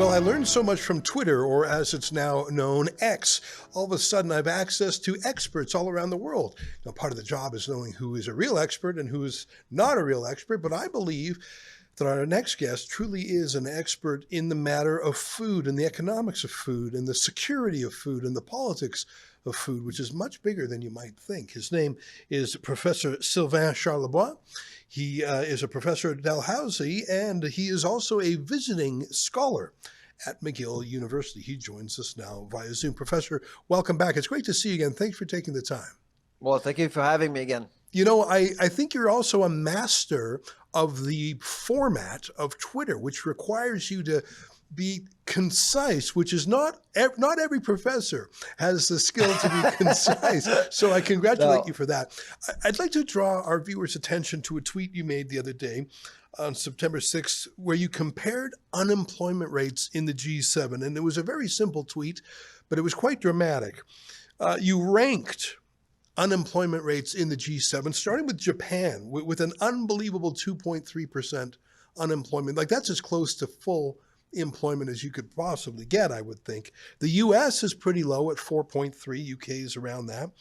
Well, I learned so much from Twitter, or as it's now known, X. All of a sudden, I have access to experts all around the world. Now, part of the job is knowing who is a real expert and who is not a real expert, but I believe that our next guest truly is an expert in the matter of food and the economics of food and the security of food and the politics of food, which is much bigger than you might think. His name is Professor Sylvain Charlebois. He is a professor at Dalhousie, and he is also a visiting scholar at McGill University. He joins us now via Zoom. Professor, welcome back. It's great to see you again. Thanks for taking the time. Well, thank you for having me again. You know, I think you're also a master of the format of Twitter, which requires you to be concise, which is not every professor has the skill to be concise. So I congratulate you for that. I'd like to draw our viewers' attention to a tweet you made the other day on September 6th, where you compared unemployment rates in the G7. And it was a very simple tweet, but it was quite dramatic. You ranked unemployment rates in the G7, starting with Japan, with an unbelievable 2.3% unemployment. Like, that's as close to full employment as you could possibly get, I would think. The US is pretty low at 4.3, UK is around that.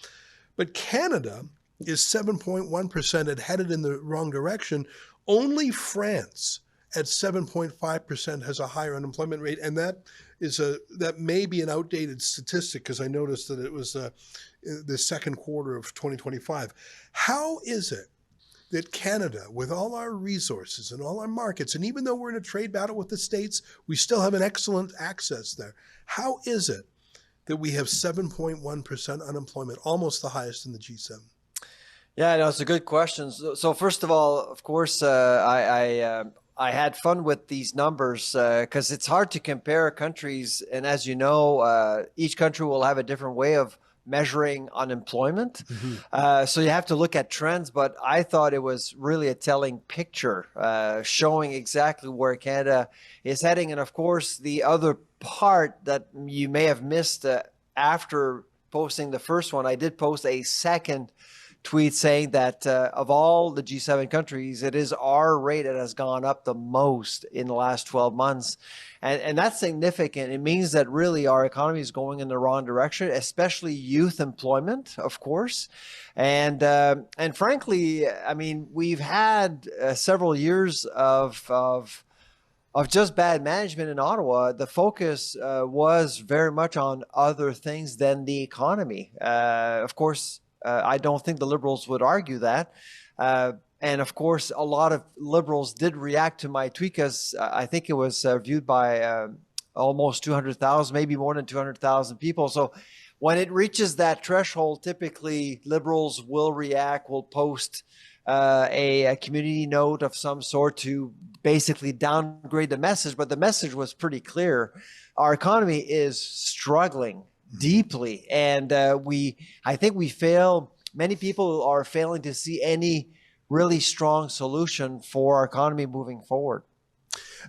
But Canada is 7.1% and headed in the wrong direction. Only France at 7.5% has a higher unemployment rate, and that may be an outdated statistic, because I noticed that it was the second quarter of 2025. How is it that Canada, with all our resources and all our markets, and even though we're in a trade battle with the States, we still have an excellent access there? How is it that we have 7.1% unemployment, almost the highest in the G7? Yeah, no, it's a good question. So first of all, of course, I had fun with these numbers because it's hard to compare countries. And as you know, each country will have a different way of measuring unemployment. Mm-hmm. So you have to look at trends, but I thought it was really a telling picture showing exactly where Canada is heading. And of course, the other part that you may have missed after posting the first one, I did post a second tweet saying that of all the G7 countries, it is our rate that has gone up the most in the last 12 months. And that's significant. It means that really our economy is going in the wrong direction, especially youth employment, of course. And frankly, I mean, we've had several years of just bad management in Ottawa. The focus was very much on other things than the economy. Of course, I don't think the Liberals would argue that. And of course, a lot of Liberals did react to my tweet because I think it was viewed by almost 200,000, maybe more than 200,000 people. So when it reaches that threshold, typically Liberals will react, will post a community note of some sort to basically downgrade the message. But the message was pretty clear. Our economy is struggling deeply. And I think many people are failing to see any really strong solution for our economy moving forward.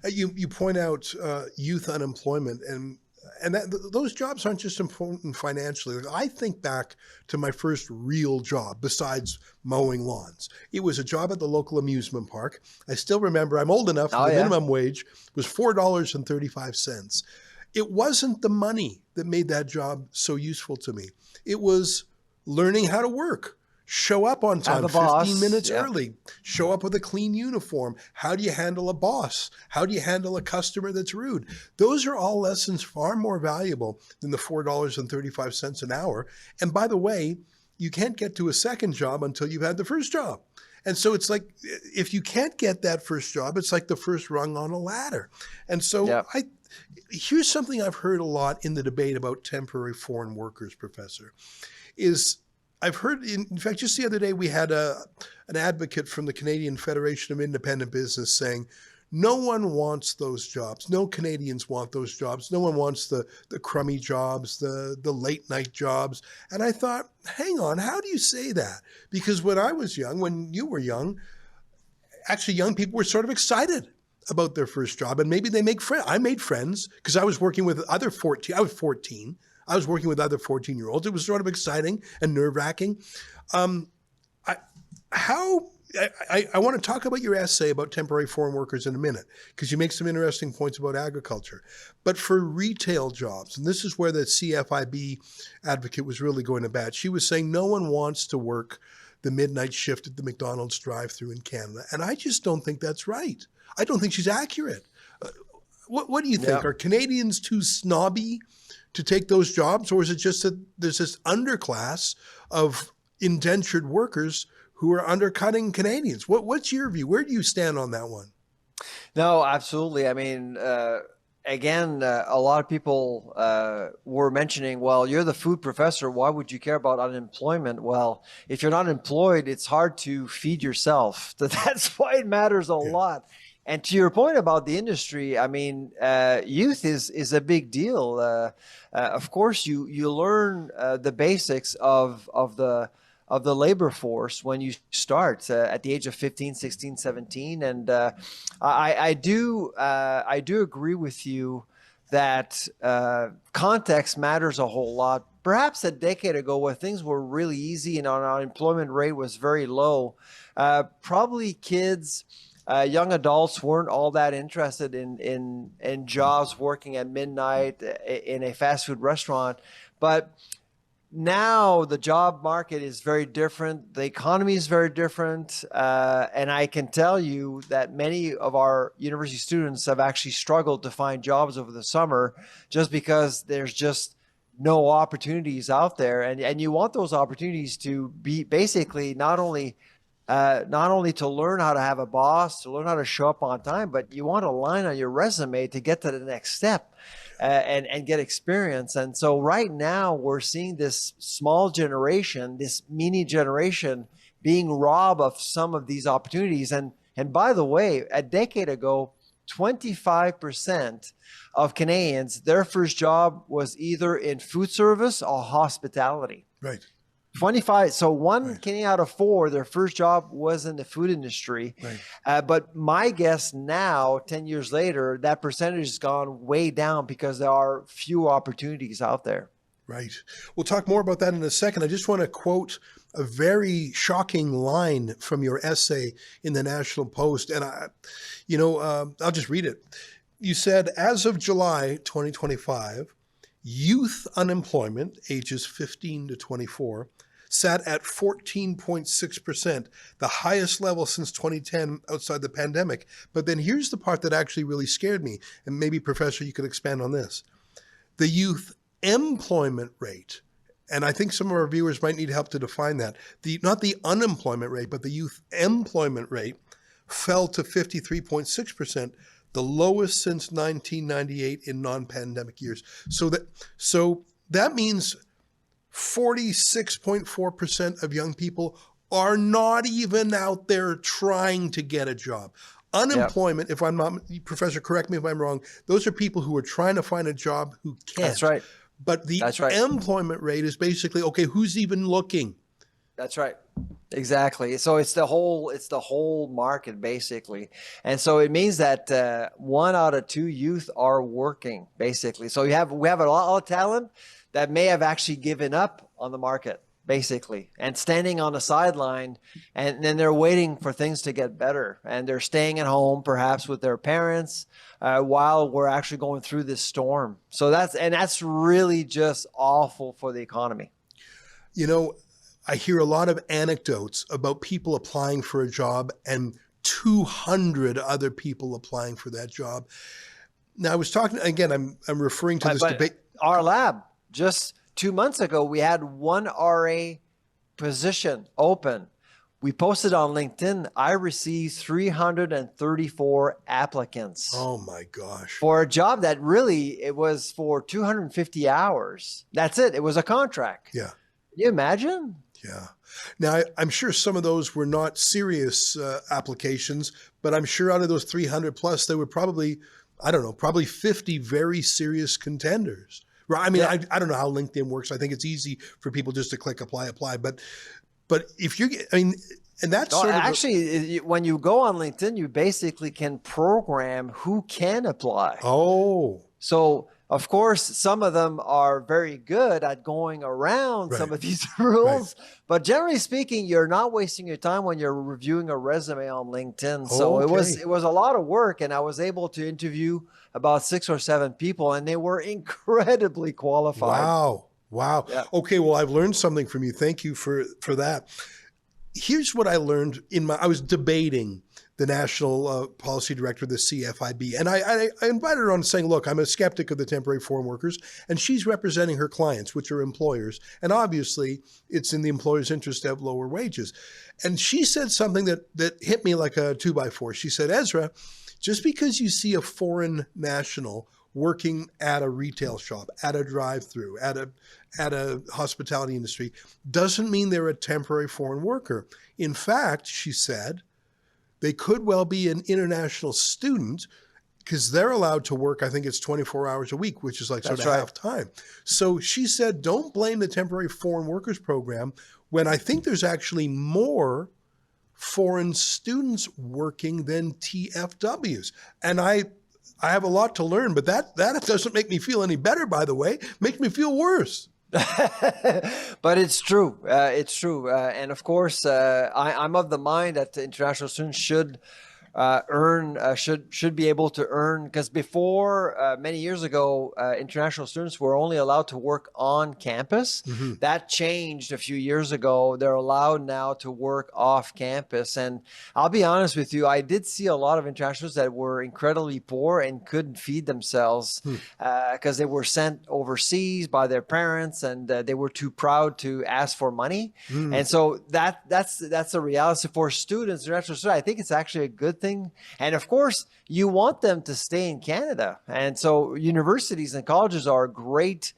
You point out youth unemployment, and those jobs aren't just important financially. I think back to my first real job besides mowing lawns. It was a job at the local amusement park. I still remember, I'm old enough, the minimum wage was $4.35. It wasn't the money that made that job so useful to me. It was learning how to work, show up on time, 15 minutes early, show up with a clean uniform. How do you handle a boss? How do you handle a customer that's rude? Those are all lessons far more valuable than the $4.35 an hour. And by the way, you can't get to a second job until you've had the first job. And so it's like, if you can't get that first job, it's like the first rung on a ladder. And so here's something I've heard a lot in the debate about temporary foreign workers, Professor, is I've heard, in fact, just the other day, we had an advocate from the Canadian Federation of Independent Business saying, no one wants those jobs. No Canadians want those jobs. No one wants the crummy jobs, the late night jobs. And I thought, hang on, how do you say that? Because when I was young, when you were young, actually young people were sort of excited about their first job, and maybe they make friends. I made friends because I was working with other 14. I was 14. I was working with other 14-year-olds. It was sort of exciting and nerve-wracking. How I want to talk about your essay about temporary foreign workers in a minute, because you make some interesting points about agriculture. But for retail jobs, and this is where the CFIB advocate was really going to bat, she was saying no one wants to work the midnight shift at the McDonald's drive-thru in Canada. And I just don't think that's right. I don't think she's accurate. What do you think? Yeah. Are Canadians too snobby to take those jobs? Or is it just that there's this underclass of indentured workers who are undercutting Canadians? What's your view? Where do you stand on that one? No, absolutely. I mean, again, a lot of people were mentioning, well, you're the food professor. Why would you care about unemployment? Well, if you're not employed, it's hard to feed yourself. So that's why it matters a lot. And to your point about the industry, I mean, youth is a big deal. Of course, you learn the basics of the labor force when you start at the age of 15, 16, 17. And I do agree with you that context matters a whole lot. Perhaps a decade ago, when things were really easy and our unemployment rate was very low, probably kids, young adults weren't all that interested in jobs working at midnight in a fast food restaurant. But now the job market is very different. The economy is very different. And I can tell you that many of our university students have actually struggled to find jobs over the summer just because there's just no opportunities out there. And you want those opportunities to be basically not only to learn how to have a boss, to learn how to show up on time, but you want a line on your resume to get to the next step. And get experience. And so right now we're seeing this small generation, this mini generation being robbed of some of these opportunities. And by the way, a decade ago, 25% of Canadians, their first job was either in food service or hospitality. Right. 25. So one Canadian out of four, their first job was in the food industry. Right. But my guess now, 10 years later, that percentage has gone way down because there are few opportunities out there. Right. We'll talk more about that in a second. I just want to quote a very shocking line from your essay in the National Post. And I'll just read it. You said, as of July 2025, youth unemployment, ages 15 to 24, sat at 14.6%, the highest level since 2010 outside the pandemic. But then here's the part that actually really scared me, and maybe, Professor, you could expand on this. The youth employment rate, and I think some of our viewers might need help to define that, not the unemployment rate, but the youth employment rate fell to 53.6%, the lowest since 1998 in non-pandemic years. So that means 46.4% of young people are not even out there trying to get a job. Unemployment, if I'm not, Professor, correct me if I'm wrong, those are people who are trying to find a job who can't. That's right. But the employment rate is basically, okay, who's even looking? That's right. Exactly. So it's the whole market basically. And so it means that 1 out of 2 youth are working basically. So we have a lot of talent that may have actually given up on the market basically and standing on the sideline, and then they're waiting for things to get better, and they're staying at home perhaps with their parents while we're actually going through this storm. So that's really just awful for the economy. You know, I hear a lot of anecdotes about people applying for a job and 200 other people applying for that job. Now, I was talking, again, I'm referring to this debate. Our lab, just 2 months ago, we had 1 RA position open. We posted on LinkedIn, I received 334 applicants. Oh my gosh. For a job that really, it was for 250 hours. That's it. It was a contract. Yeah. Can you imagine? Yeah. Now, I'm sure some of those were not serious applications, but I'm sure out of those 300 plus, there were probably, I don't know, probably 50 very serious contenders. Right? I mean, yeah. I don't know how LinkedIn works. I think it's easy for people just to click apply, but if you, I mean, and that's actually, when you go on LinkedIn, you basically can program who can apply. Oh. So, of course, some of them are very good at going around Right. some of these Right. rules, but generally speaking, you're not wasting your time when you're reviewing a resume on LinkedIn. So Okay. it was a lot of work, and I was able to interview about 6 or 7 people, and they were incredibly qualified. Wow. Wow. Yeah, Okay. Well, I've learned something from you. Thank you for that. Here's what I learned I was debating the national policy director of the CFIB, and I invited her on saying, look, I'm a skeptic of the temporary foreign workers, and she's representing her clients, which are employers, and obviously it's in the employer's interest to have lower wages. And she said something that hit me like a 2x4. She said, Ezra, just because you see a foreign national working at a retail shop, at a drive-through, at a hospitality industry, doesn't mean they're a temporary foreign worker. In fact, she said, they could well be an international student because they're allowed to work, I think it's 24 hours a week, which is like sort that's of right. half time. So she said, don't blame the temporary foreign workers program when I think there's actually more foreign students working than TFWs. And I have a lot to learn, but that doesn't make me feel any better, by the way. It makes me feel worse. But it's true. It's true. And of course, I'm of the mind that the international students should should be able to earn, because before many years ago, international students were only allowed to work on campus. Mm-hmm. That changed a few years ago. They're allowed now to work off campus. And I'll be honest with you, I did see a lot of internationals that were incredibly poor and couldn't feed themselves because they were sent overseas by their parents, and they were too proud to ask for money. And so that's a reality for students, international students. I think it's actually a good thing. And of course, you want them to stay in Canada. And so universities and colleges are great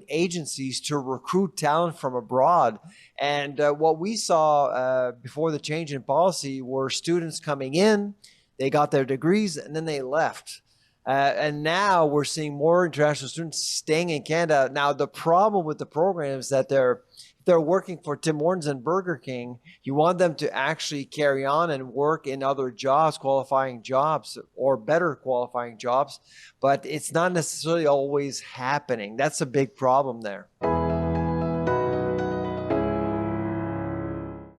agencies to recruit talent from abroad. And what we saw before the change in policy were students coming in, they got their degrees, and then they left. And now we're seeing more international students staying in Canada. Now, the problem with the program is that they're working for Tim Hortons and Burger King, you want them to actually carry on and work in other jobs, qualifying jobs, or better qualifying jobs, but it's not necessarily always happening. That's a big problem there.